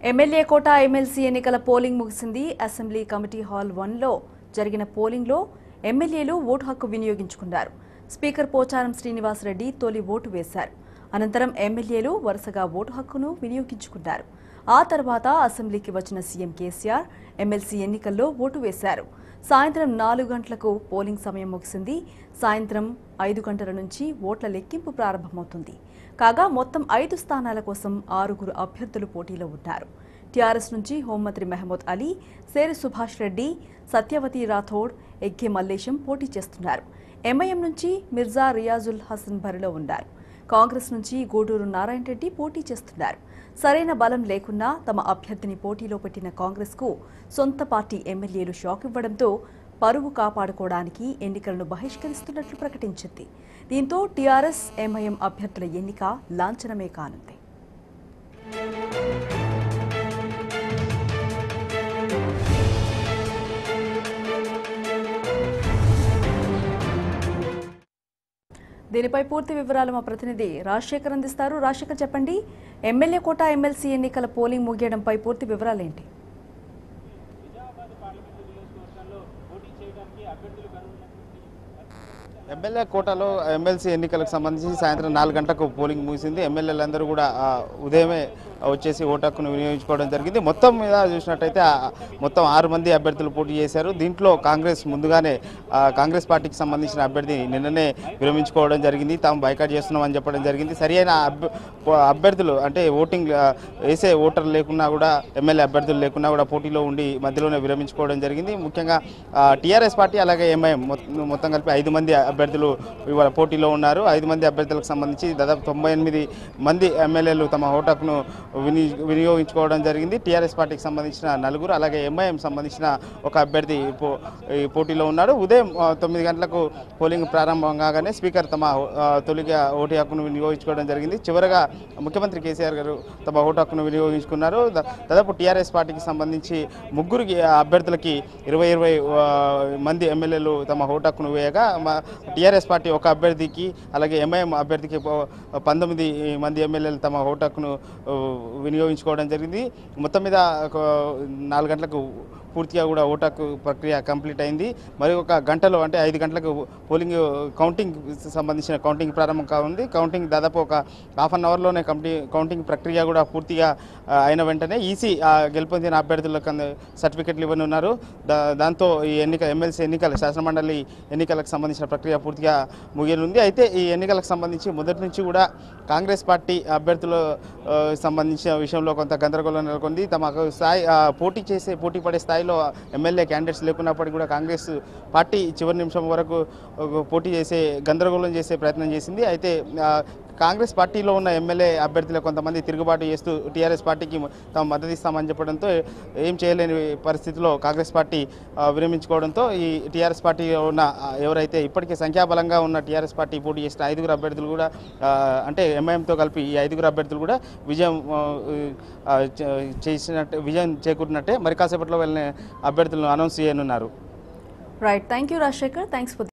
MLA కోట MLC ఎన్నికల polling ముగిసింది. Assembly committee hall 1లో జరిగిన పోలింగ్లో ఎమ్మెల్యేలు ఓటు హక్కు వినియోగించుకున్నారు. స్పీకర్ పోచారం శ్రీనివాసరెడ్డి తొలి ఓటు వేశారు. అనంతరం ఎమ్మెల్యేలు వరుసగా ఓటు హక్కును వినియోగించుకున్నారు. ఆ తర్వాత అసెంబ్లీకి వచ్చిన సీఎం కేసీఆర్ ఎమ్మెల్సీ ఎన్నికల్లో ఓటు వేశారు. సాయంత్రం 4 గంటలకు పోలింగ్ సమయం ముగిసింది. సాయంత్రం 5 గంటల నుంచి ఓట్ల లెక్కింపు ప్రారంభమవుతుంది. కాగా మొత్తం 5 స్థానాల కోసం 6 అభ్యర్థులు పోటీలో ఉన్నారు. టీఆర్ఎస్ నుంచి హోంమంత్రి మహమూద్ అలీ, సేరి సుభాష్ రెడ్డి, సత్యవతి రాథోడ్, ఎగ్గే మల్లేశం పోటీ చేస్తున్నారు. ఎంఐఎం నుంచి మిర్జా రియాజుల్ హసన్ బరిలో ఉన్నారు. కాంగ్రెస్ నుంచి గూడూరు నారాయణ రెడ్డి పోటీ చేస్తున్నారు. సరైన బలం లేకున్నా తమ అభ్యర్థిని పోటీలో పెట్టిన కాంగ్రెస్కు సొంత పార్టీ ఎమ్మెల్యేలు షాక్ ఇవ్వడంతో పరువు కాపాడుకోవడానికి ఎన్నికలను బహిష్కరిస్తున్నట్లు ప్రకటించింది. దీంతో టీఆర్ఎస్ ఎంఐఎం అభ్యర్థుల ఎన్నిక లాంఛనమే కానుంది. దీనిపై పూర్తి వివరాలు మా ప్రతినిధి రాజశేఖర్ అందిస్తారు. రాజశేఖర్, చెప్పండి, ఎమ్మెల్యే కోట ఎమ్మెల్సీ ఎన్నికల పోలింగ్ ముగియడంపై పూర్తి వివరాలేంటి? ఎమ్మెల్యే కోటాలో ఎమ్మెల్సీ ఎన్నికలకు సంబంధించి సాయంత్రం 4 గంటలకు పోలింగ్ ముగిసింది. ఎమ్మెల్యేలందరూ కూడా ఉదయమే వచ్చేసి ఓటు హక్కును వినియోగించుకోవడం జరిగింది. మొత్తం మీద చూసినట్టయితే మొత్తం 6 మంది అభ్యర్థులు పోటీ చేశారు. దీంట్లో కాంగ్రెస్ ముందుగానే కాంగ్రెస్ పార్టీకి సంబంధించిన అభ్యర్థి నిన్ననే విరమించుకోవడం జరిగింది. తాము బైకాట్ చేస్తున్నామని చెప్పడం జరిగింది. సరైన అభ్యర్థులు అంటే ఓటింగ్ వేసే ఓటర్లు లేకున్నా కూడా, ఎమ్మెల్యే అభ్యర్థులు లేకున్నా కూడా పోటీలో ఉండి మధ్యలోనే విరమించుకోవడం జరిగింది. ముఖ్యంగా టీఆర్ఎస్ పార్టీ అలాగే ఎంఐఎం మొత్తం కలిపి 5 మంది అభ్యర్థులు ఇవాళ పోటీలో ఉన్నారు. 5 మంది అభ్యర్థులకు సంబంధించి దాదాపు 98 మంది ఎమ్మెల్యేలు తమ ఓటు హక్కును వినియోగించుకోవడం జరిగింది. టీఆర్ఎస్ పార్టీకి సంబంధించిన 4, అలాగే ఎంఐఎం సంబంధించిన ఒక అభ్యర్థి పోటీలో ఉన్నాడు. ఉదయం 9 గంటలకు పోలింగ్ ప్రారంభం కాగానే స్పీకర్ తమ తొలిగా ఓటు హక్కును వినియోగించుకోవడం జరిగింది. చివరగా ముఖ్యమంత్రి కేసీఆర్ గారు తమ ఓటు హక్కును వినియోగించుకున్నారు. దాదాపు టీఆర్ఎస్ పార్టీకి సంబంధించి 3 అభ్యర్థులకి 20 మంది ఎమ్మెల్యేలు తమ ఓటు హక్కును వేయగా, టీఆర్ఎస్ పార్టీ ఒక అభ్యర్థికి అలాగే ఎంఐఎం అభ్యర్థికి 19 మంది ఎమ్మెల్యేలు తమ ఓటు హక్కును వినియోగించుకోవడం జరిగింది. మొత్తం మీద 4 గంటలకు పూర్తిగా కూడా ఓటు హక్కు ప్రక్రియ కంప్లీట్ అయింది. మరి ఒక గంటలో అంటే 5 గంటలకు పోలింగ్ సంబంధించిన కౌంటింగ్ ప్రారంభం కానుంది. కౌంటింగ్ దాదాపు ఒక ½ అన్ అవర్లోనే కౌంటింగ్ ప్రక్రియ కూడా పూర్తిగా అయిన వెంటనే ఈసీ గెలుపొందిన అభ్యర్థులకు సర్టిఫికెట్లు ఇవ్వనున్నారు. దాంతో ఈ ఎమ్మెల్సీ ఎన్నికల శాసనమండలి ఎన్నికలకు సంబంధించిన ప్రక్రియ పూర్తిగా ముగియనుంది. అయితే ఈ ఎన్నికలకు సంబంధించి మొదటి నుంచి కూడా కాంగ్రెస్ పార్టీ అభ్యర్థులు సంబంధించిన విషయంలో కొంత గందరగోళం నెలకొంది. తమకు పోటీ పడే స్థాయిలో ఎమ్మెల్యే క్యాండిడేట్స్ లేకున్నప్పటికీ కూడా కాంగ్రెస్ పార్టీ చివరి నిమిషం వరకు గందరగోళం చేసే ప్రయత్నం చేసింది. అయితే కాంగ్రెస్ పార్టీలో ఉన్న ఎమ్మెల్యే అభ్యర్థులు కొంతమంది తిరుగుబాటు చేస్తూ టీఆర్ఎస్ పార్టీకి తాము మద్దతు ఇస్తామని చెప్పడంతో ఏం చేయలేని పరిస్థితిలో కాంగ్రెస్ పార్టీ విరమించుకోవడంతో ఈ టీఆర్ఎస్ పార్టీలో ఉన్న ఎవరైతే ఇప్పటికే సంఖ్యాబలంగా ఉన్న టీఆర్ఎస్ పార్టీ పోటీ చేసిన 5 అభ్యర్థులు కూడా అంటే ఎంఐఎంతో కలిపి ఈ 5 అభ్యర్థులు కూడా విజయం చేకూరినట్టే. మరి కాసేపట్లో వెళ్ళిన అభ్యర్థులను అనౌన్స్ చేయనున్నారు. Right, thank you Rajasekhar. Thanks for